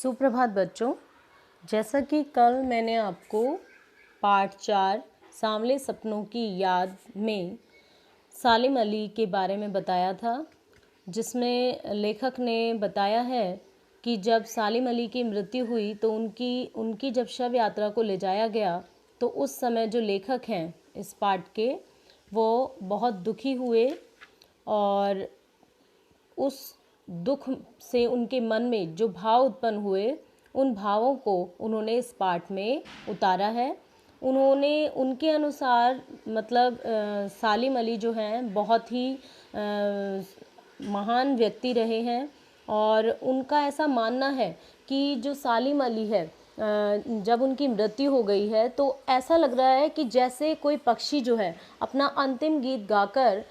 सुप्रभात बच्चों। जैसा कि कल मैंने आपको पाठ 4 सांवले सपनों की याद में सालिम अली के बारे में बताया था, जिसमें लेखक ने बताया है कि जब सालिम अली की मृत्यु हुई तो उनकी जब शव यात्रा को ले जाया गया तो उस समय जो लेखक हैं इस पाठ के वो बहुत दुखी हुए और उस दुख से उनके मन में जो भाव उत्पन्न हुए उन भावों को उन्होंने इस पाठ में उतारा है। उन्होंने उनके अनुसार सालिम अली जो हैं बहुत ही महान व्यक्ति रहे हैं और उनका ऐसा मानना है कि जो सालिम अली है जब उनकी मृत्यु हो गई है तो ऐसा लग रहा है कि जैसे कोई पक्षी जो है अपना अंतिम गीत गाकर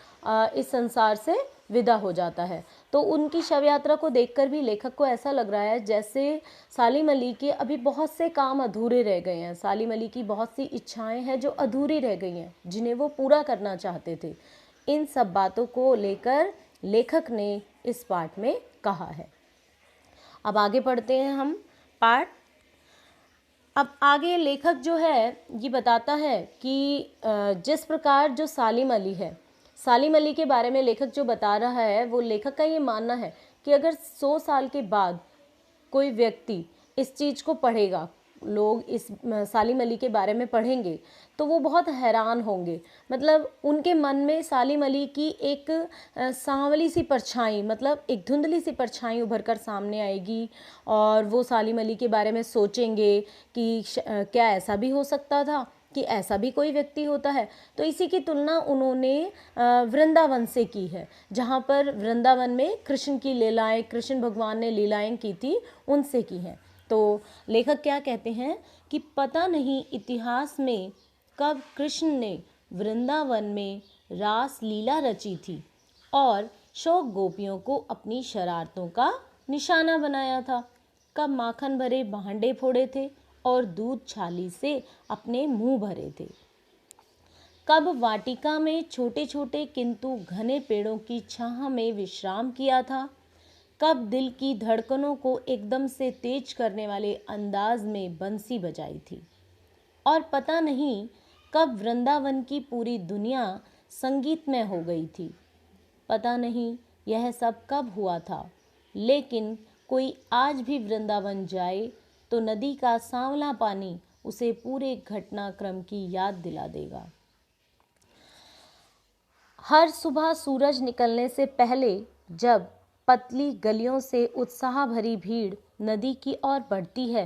इस संसार से विदा हो जाता है। तो उनकी शव यात्रा को देखकर भी लेखक को ऐसा लग रहा है जैसे सालिम अली के अभी बहुत से काम अधूरे रह गए हैं, सालिम अली की बहुत सी इच्छाएं हैं जो अधूरी रह गई हैं, जिन्हें वो पूरा करना चाहते थे। इन सब बातों को लेकर लेखक ने इस पाठ में कहा है। अब आगे पढ़ते हैं हम पाठ। अब आगे लेखक जो है ये बताता है कि जिस प्रकार जो सालिम अली है, सालिम अली के बारे में लेखक जो बता रहा है वो लेखक का ये मानना है कि अगर 100 साल के बाद कोई व्यक्ति इस चीज़ को पढ़ेगा, लोग इस सालिम अली के बारे में पढ़ेंगे तो वो बहुत हैरान होंगे। मतलब उनके मन में सालिम अली की एक सांवली सी परछाई, मतलब एक धुंधली सी परछाई उभर कर सामने आएगी और वो सालिम अली के बारे में सोचेंगे कि क्या ऐसा भी हो सकता था, कि ऐसा भी कोई व्यक्ति होता है। तो इसी की तुलना उन्होंने वृंदावन से की है, जहाँ पर वृंदावन में कृष्ण की लीलाएं, कृष्ण भगवान ने लीलाएं की थी, उनसे की हैं। तो लेखक क्या कहते हैं कि पता नहीं इतिहास में कब कृष्ण ने वृंदावन में रास लीला रची थी और शोक गोपियों को अपनी शरारतों का निशाना बनाया था। कब माखन भरे भांडे फोड़े थे और दूध छाली से अपने मुंह भरे थे। कब वाटिका में छोटे छोटे किंतु घने पेड़ों की छाह में विश्राम किया था। कब दिल की धड़कनों को एकदम से तेज करने वाले अंदाज में बंसी बजाई थी। और पता नहीं कब वृंदावन की पूरी दुनिया संगीतमय हो गई थी। पता नहीं यह सब कब हुआ था, लेकिन कोई आज भी वृंदावन जाए तो नदी का सांवला पानी उसे पूरे घटनाक्रम की याद दिला देगा। हर सुबह सूरज निकलने से पहले जब पतली गलियों से उत्साह भरी भीड़ नदी की ओर बढ़ती है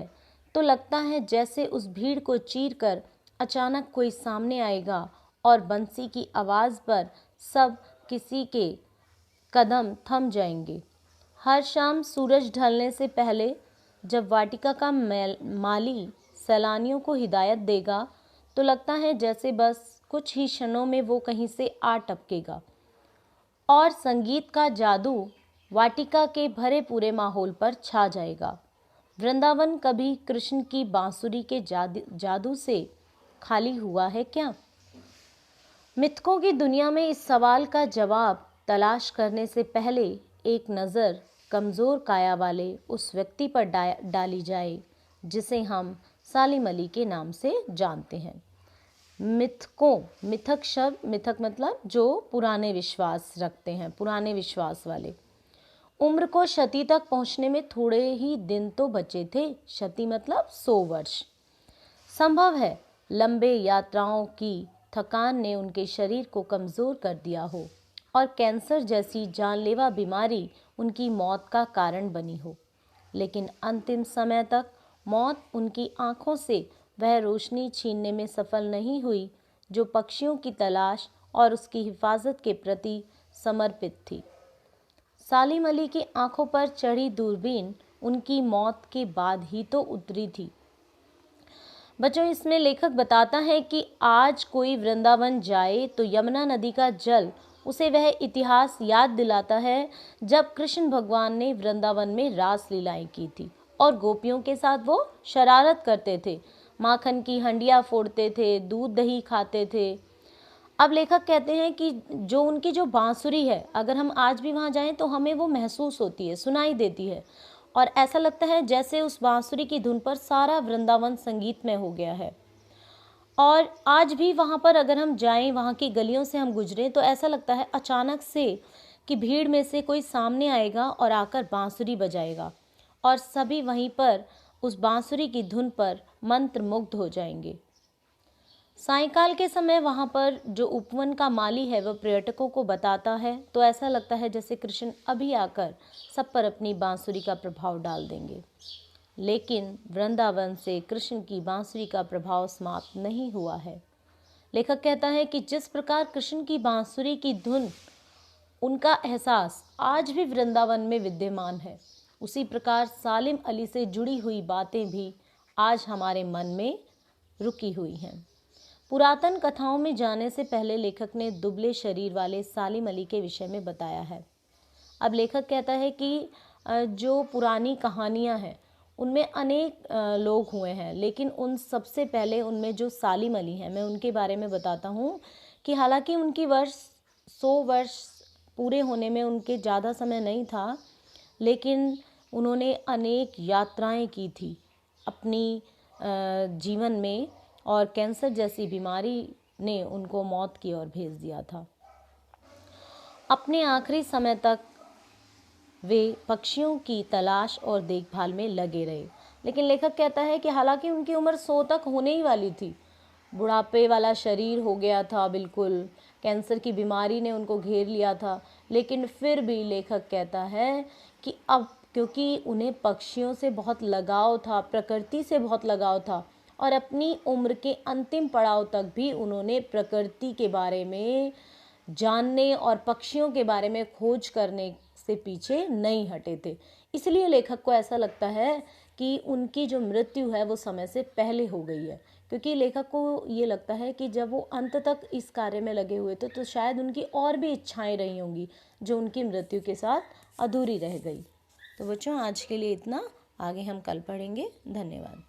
तो लगता है जैसे उस भीड़ को चीरकर अचानक कोई सामने आएगा और बंसी की आवाज़ पर सब किसी के कदम थम जाएंगे। हर शाम सूरज ढलने से पहले जब वाटिका का माली सैलानियों को हिदायत देगा तो लगता है जैसे बस कुछ ही क्षणों में वो कहीं से आ टपकेगा और संगीत का जादू वाटिका के भरे पूरे माहौल पर छा जाएगा। वृंदावन कभी कृष्ण की बांसुरी के जादू से खाली हुआ है क्या? मिथकों की दुनिया में इस सवाल का जवाब तलाश करने से पहले एक नज़र कमज़ोर काया वाले उस व्यक्ति पर डाली जाए जिसे हम सालिम अली के नाम से जानते हैं। मिथक शब्द, मिथक मतलब जो पुराने विश्वास रखते हैं, पुराने विश्वास वाले। उम्र को शती तक पहुंचने में थोड़े ही दिन तो बचे थे। शती मतलब 100 वर्ष। संभव है लंबे यात्राओं की थकान ने उनके शरीर को कमज़ोर कर दिया हो और कैंसर जैसी जानलेवा बीमारी उनकी मौत का कारण बनी हो, लेकिन अंतिम समय तक मौत उनकी आंखों से वह रोशनी छीनने में सफल नहीं हुई जो पक्षियों की तलाश और उसकी हिफाजत के प्रति समर्पित थी। सालिम अली की आंखों पर चढ़ी दूरबीन उनकी मौत के बाद ही तो उतरी थी। बच्चों, इसमें लेखक बताता है कि आज कोई वृंदावन जाए तो यमुना नदी का जल उसे वह इतिहास याद दिलाता है जब कृष्ण भगवान ने वृंदावन में रास लीलाएं की थी और गोपियों के साथ वो शरारत करते थे, माखन की हंडिया फोड़ते थे, दूध दही खाते थे। अब लेखक कहते हैं कि जो उनकी जो बांसुरी है, अगर हम आज भी वहाँ जाएं तो हमें वो महसूस होती है, सुनाई देती है और ऐसा लगता है जैसे उस बांसुरी की धुन पर सारा वृंदावन संगीतमय हो गया है। और आज भी वहाँ पर अगर हम जाएं, वहाँ की गलियों से हम गुजरें, तो ऐसा लगता है अचानक से कि भीड़ में से कोई सामने आएगा और आकर बांसुरी बजाएगा और सभी वहीं पर उस बांसुरी की धुन पर मंत्रमुग्ध हो जाएंगे। सायंकाल के समय वहाँ पर जो उपवन का माली है वह पर्यटकों को बताता है, तो ऐसा लगता है जैसे कृष्ण अभी आकर सब पर अपनी बांसुरी का प्रभाव डाल देंगे। लेकिन वृंदावन से कृष्ण की बांसुरी का प्रभाव समाप्त नहीं हुआ है। लेखक कहता है कि जिस प्रकार कृष्ण की बांसुरी की धुन, उनका एहसास आज भी वृंदावन में विद्यमान है, उसी प्रकार सालिम अली से जुड़ी हुई बातें भी आज हमारे मन में रुकी हुई हैं। पुरातन कथाओं में जाने से पहले लेखक ने दुबले शरीर वाले सालिम अली के विषय में बताया है। अब लेखक कहता है कि जो पुरानी कहानियां हैं उनमें अनेक लोग हुए हैं, लेकिन उन सबसे पहले उनमें जो सालिम अली हैं, मैं उनके बारे में बताता हूँ कि हालांकि उनकी 100 वर्ष पूरे होने में उनके ज़्यादा समय नहीं था, लेकिन उन्होंने अनेक यात्राएं की थी अपनी जीवन में, और कैंसर जैसी बीमारी ने उनको मौत की ओर भेज दिया था। अपने आखिरी समय तक वे पक्षियों की तलाश और देखभाल में लगे रहे। लेकिन लेखक कहता है कि हालांकि उनकी उम्र 100 तक होने ही वाली थी, बुढ़ापे वाला शरीर हो गया था बिल्कुल, कैंसर की बीमारी ने उनको घेर लिया था, लेकिन फिर भी लेखक कहता है कि अब क्योंकि उन्हें पक्षियों से बहुत लगाव था, प्रकृति से बहुत लगाव था, और अपनी उम्र के अंतिम पड़ाव तक भी उन्होंने प्रकृति के बारे में जानने और पक्षियों के बारे में खोज करने से पीछे नहीं हटे थे। इसलिए लेखक को ऐसा लगता है कि उनकी जो मृत्यु है वो समय से पहले हो गई है, क्योंकि लेखक को ये लगता है कि जब वो अंत तक इस कार्य में लगे हुए थे तो शायद उनकी और भी इच्छाएं रही होंगी जो उनकी मृत्यु के साथ अधूरी रह गई। तो बच्चों, आज के लिए इतना, आगे हम कल पढ़ेंगे। धन्यवाद।